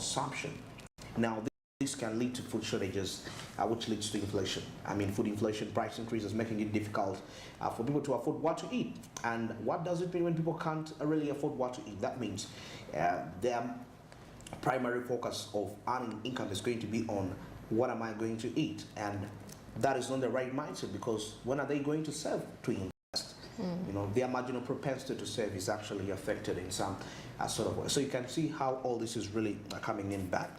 consumption. Now, this can lead to food shortages, which leads to inflation. I mean, food inflation, price increases, making it difficult for people to afford what to eat. And what does it mean when people can't really afford what to eat? That means their primary focus of earning income is going to be on what am I going to eat? And that is not the right mindset, because when are they going to save to invest? You know, their marginal propensity to save is actually affected in some sort of way. So you can see how all this is really coming in back.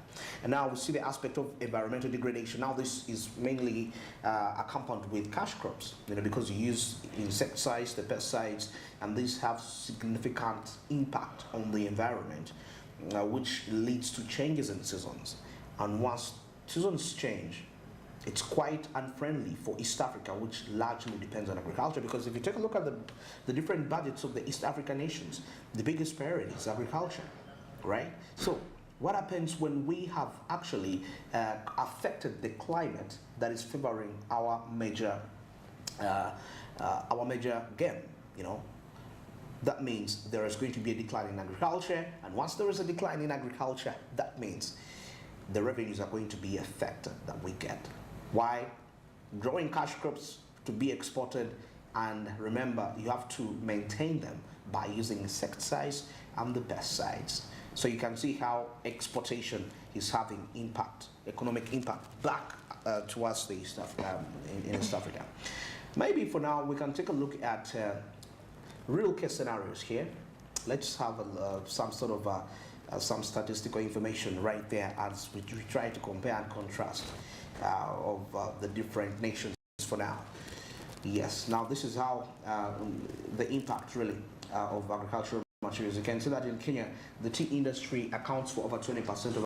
And now we see the aspect of environmental degradation. Now this is mainly accompanied with cash crops, you know, because you use insecticides, the pesticides, and these have significant impact on the environment, which leads to changes in seasons. And once seasons change, it's quite unfriendly for East Africa, which largely depends on agriculture, because if you take a look at the different budgets of the East African nations, the biggest priority is agriculture, right? So what happens when we have actually affected the climate that is favoring our major game, you know? That means there is going to be a decline in agriculture, and once there is a decline in agriculture, that means the revenues are going to be affected that we get. Why? Growing cash crops to be exported, and remember, you have to maintain them by using insecticides and the pesticides. So you can see how exportation is having impact, economic impact back towards the East Africa, in East Africa. Maybe for now we can take a look at real case scenarios here. Let's have some sort of some statistical information right there as we try to compare and contrast of the different nations for now. Yes, now this is how the impact really of agricultural materials. You can see that in Kenya, the tea industry accounts for over 20% of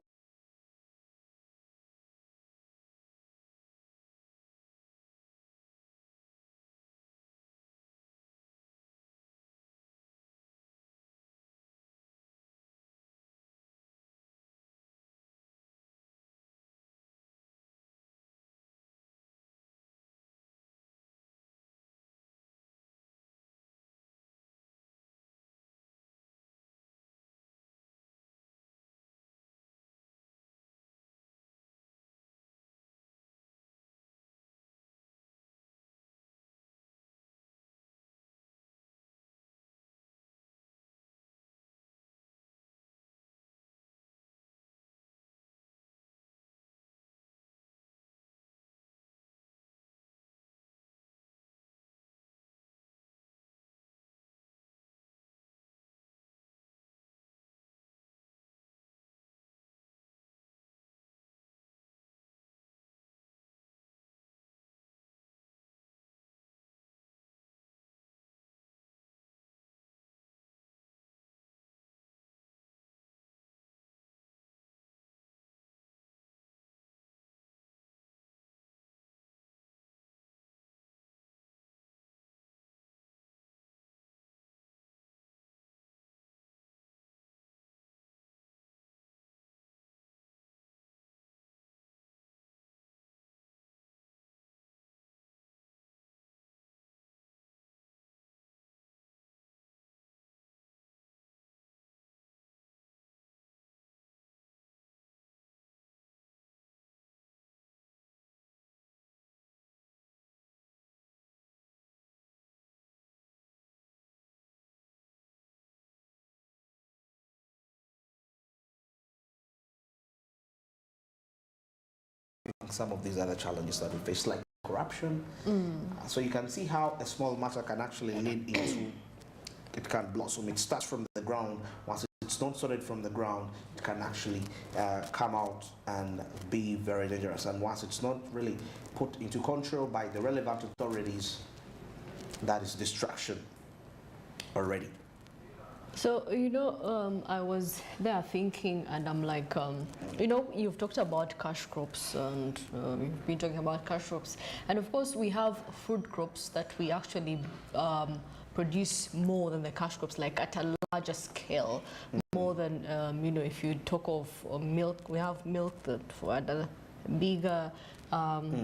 some of these other challenges that we face, like corruption. So you can see how a small matter can actually lead into, it can blossom. It starts from the ground. Once it's not sorted from the ground, it can actually come out and be very dangerous. And once it's not really put into control by the relevant authorities, that is destruction already. So, you know, I was there thinking, and I'm like, you know, you've talked about cash crops, and we've been talking about cash crops. And of course, we have food crops that we actually produce more than the cash crops, like at a larger scale, more than, you know, if you talk of milk, we have milk that for a bigger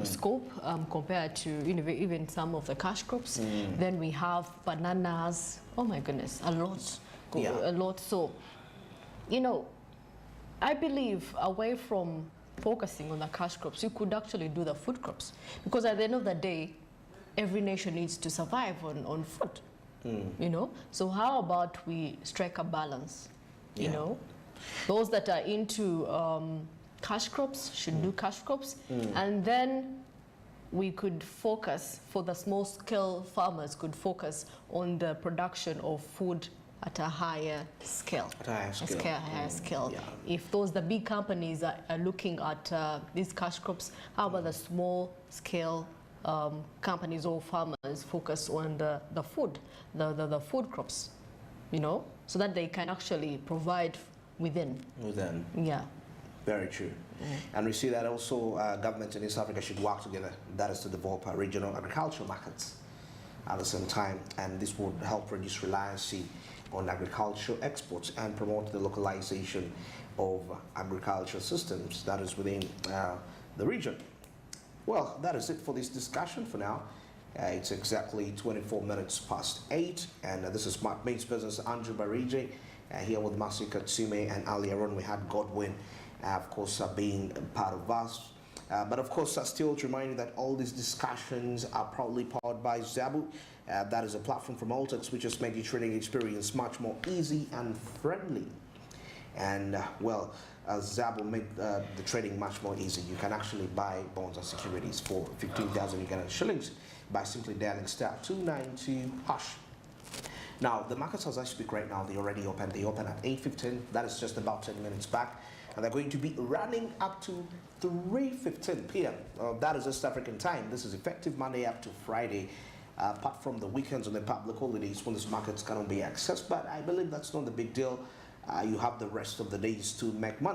scope compared to, you know, even some of the cash crops. Then we have bananas. Oh my goodness, a lot. Yeah. A lot. So, you know, I believe away from focusing on the cash crops, you could actually do the food crops. Because at the end of the day, every nation needs to survive on food, you know? So how about we strike a balance, you know? Those that are into cash crops should do cash crops, and then we could focus, for the small scale farmers could focus on the production of food at a higher scale. At a higher scale. Yeah. If the big companies are looking at these cash crops, how about the small scale companies or farmers focus on the food, the food crops, you know, so that they can actually provide within. Yeah. Very true. And we see that also governments in East Africa should work together, that is to develop regional agricultural markets at the same time, and this would help reduce reliance on agricultural exports and promote the localization of agricultural systems that is within the region. Well, that is it for this discussion for now. It's exactly 24 minutes past 8, and this is Smart Mates Business, Andrew Barije, here with Masi Katsume, and earlier on we had Godwin, of course, being part of us. But of course, still to remind you that all these discussions are proudly powered by Zabu. That is a platform from Altex which has made your trading experience much more easy and friendly. And well, Zabu made the trading much more easy. You can actually buy bonds and securities for 15,000 Ugandan shillings by simply dialing *292#. Now, the markets as I speak right now, they already open. They open at 8:15. That is just about 10 minutes back. And they're going to be running up to 3:15 p.m. That is East African time. This is effective Monday up to Friday, apart from the weekends and the public holidays when this market's going to be accessed. But I believe that's not the big deal. You have the rest of the days to make money.